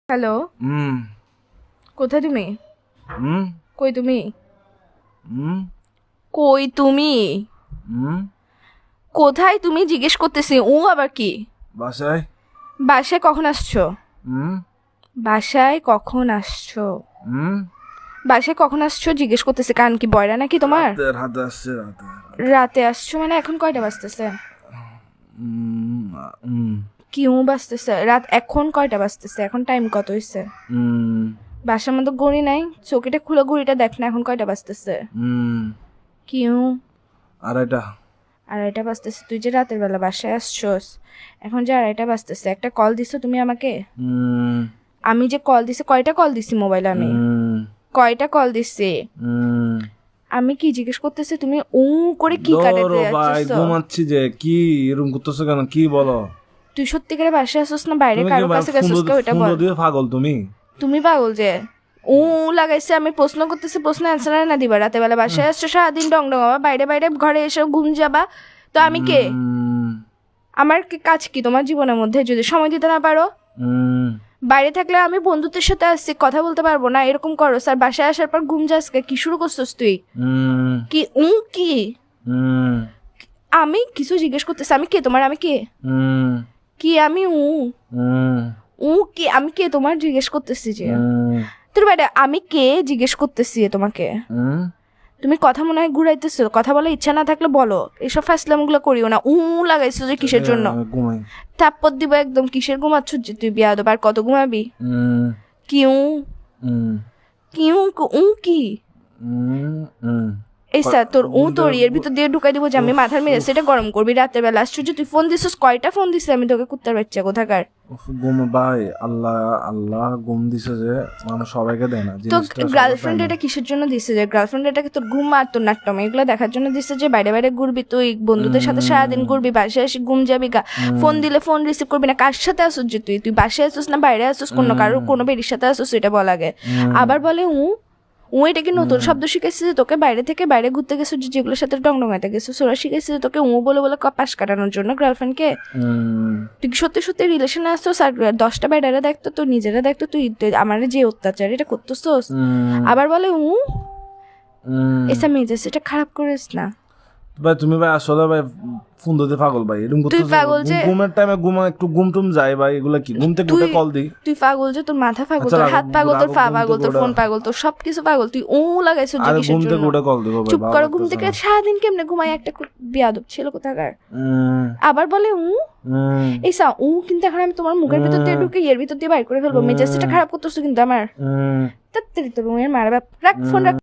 Hello, কোথায় তুমি? হুম কই তুমি? হুম কই তুমি? হুম কোথায় তুমি জিজ্ঞেস করতেছি। আবার কি? বাসায়। বাসায় কখন আসছো? হুম বাসায় কখন আসছো? হুম বাসায় কখন আসছো জিজ্ঞেস করতেছি। কারণ কি বয়রা নাকি তোমার? হাতে আসছে রাতে। রাতে আসছো মানে এখন কয়টা বাজতেছে? হুম হুম কি বাজতেছে? রাত এখন কয়টা বাজতেছে? এখন টাইম কত হয়েছে? হুম বাসার মধ্যে ঘড়ি নাই? চোখেটা খুলে ঘড়িটা দেখ না এখন কয়টা বাজতেছে? কি আড়াইটা। আড়াইটা বাজতেছে। তুই যে রাতের বেলা বাসায় আসছোস, এখন যে আড়াইটা বাজতেছে, একটা কল দিছো তুমি আমাকে? আমি যে কল দিছি, কয়টা কল দিছি মোবাইলে? আমি কয়টা কল দিছি? আমি কি জিজ্ঞেস করতেছি, তুমি করে কি কাটাতে যাচ্ছিস? ঘুমাচ্ছি যে কি এরকম করতেছো কেন? কি বলো? তুই সত্যিকারে বাসায় আসছিস না বাইরে কারো কাছে গেছিস? ওইটা বল। পাগল তুমি? তুমি পাগল যে লাগাইছে। আমি প্রশ্ন করতেছি, প্রশ্ন অ্যান্সার না দিবা? রাতের বেলা বাসায় আসছো, সারাদিন ডং ডং আবার বাইরে বাইরে ঘরে এসে ঘুম যাবা। তো আমি কে? আমার কি কাজ কি তোমার জীবনের মধ্যে যদি সময় দিতে না পারো? বাইরে থাকলে আমি বন্ধুদের সাথে আসছি, কথা বলতে পারবো না? এরকম করো স্যার। বাসায় আসার পর ঘুম যাস, কি শুরু করছিস তুই? কি কি আমি কিছু জিজ্ঞেস করতেছি। আমি কে তোমার? আমি কে? কি আমি কি আমি কে তোমার জিজ্ঞেস করতেছি যে তোর বাইরে আমি কে জিজ্ঞেস করতেছি তোমাকে। তুমি কথা মনে হয় ঘুরাইতেছো। কথা বলার ইচ্ছা না থাকলে বলো। এসব ফাসলাম গুলো করিও না। লাগাইছো যে কিসের জন্য? থাপ্পড় দিব একদম। কিসের ঘুমাচ্ছ যে তুই? বিয়াদব। আর কত ঘুমাবি? কি কি এই স্যার তোর তোর এর ভিতর দিয়ে ঢুকাই দিব যে আমি মাথার মেরে সেটা গরম করবি রাতের বেলা। আসছো যে তুই ফোন দিছিস, কয়টা ফোন দিছিস আমি তোকে? কুত্তার বাচ্চা কোথাকার। ভাই আল্লাহ আল্লাহ ঘুম দিছে যে মানুষ সবাইকে দেয় না। তো গার্লফ্রেন্ড এটা কিসের জন্য দিছে? যে গার্লফ্রেন্ড এটাকে তোর ঘুম আর তোর নাট্যম এগুলো দেখার জন্য দিছে যে বাইরে বাইরে ঘুরবি তুই, বন্ধুদের সাথে সারাদিন ঘুরবি, বাসায় এসে ঘুম যাবি গা। ফোন দিলে ফোন রিসিভ করবি না। কার সাথে আসছিস যে তুই বাসায় আসছিস না বাইরে আসছিস? কোনো বেরির সাথে আসছিস? এটা বল আগে। আবার বলে এটা কি নতুন শব্দ শিখেছিস যে তোকে? বাইরে থেকে বাইরে ঘুরতে গেছিস, যেগুলোর সাথে ডংডঙাইতে গেছিস ওরা শিখেছিস যে তোকে বলে বলে পাশ কাটানোর জন্য গার্লফ্রেন্ডকে? তুই সত্যি সত্যি রিলেশনে আসছিস আর 10টা বেডারে দেখতো, তুই নিজেরা দেখতো, তুই আমার যে অত্যাচার এটা করতেছিস। আবার বলে এসা মেজাজ এটা খারাপ করিস না ভাই। তুমি ভাই আসলে ভাই ফোন দিতে পাগল ভাই। এরকম তুই পাগল যে ঘুমের টাইমে একটু ঘুম যায় ভাই। এগুলা কি? ঘুম থেকে উঠে কল দিই? তুই পাগল যে তোর মাথা পাগল, তোর হাত পাগল, তোর পা পাগল, তোর ফোন পাগল, তোর সবকিছু পাগল। তুই লাগাইছ যে কিসের জন্য? ঘুম থেকে উঠে কল দিব ভাই। চুপ করো। ঘুম থেকে সারাদিন কেমনে ঘুমাই একটা বিয়াদব ছিল কোথাকার। আবার বলে এইসা কিন্তু এখন আমি তোমার মুখের ভিতর দিয়ে ঢুকে এর ভিতর দিয়ে বাইর করে ফেলবো। মেজাজটা খারাপ করতেছো কিন্তু আমার। তাড়াতাড়ি তোর মারা রাখ ফোন রাখ।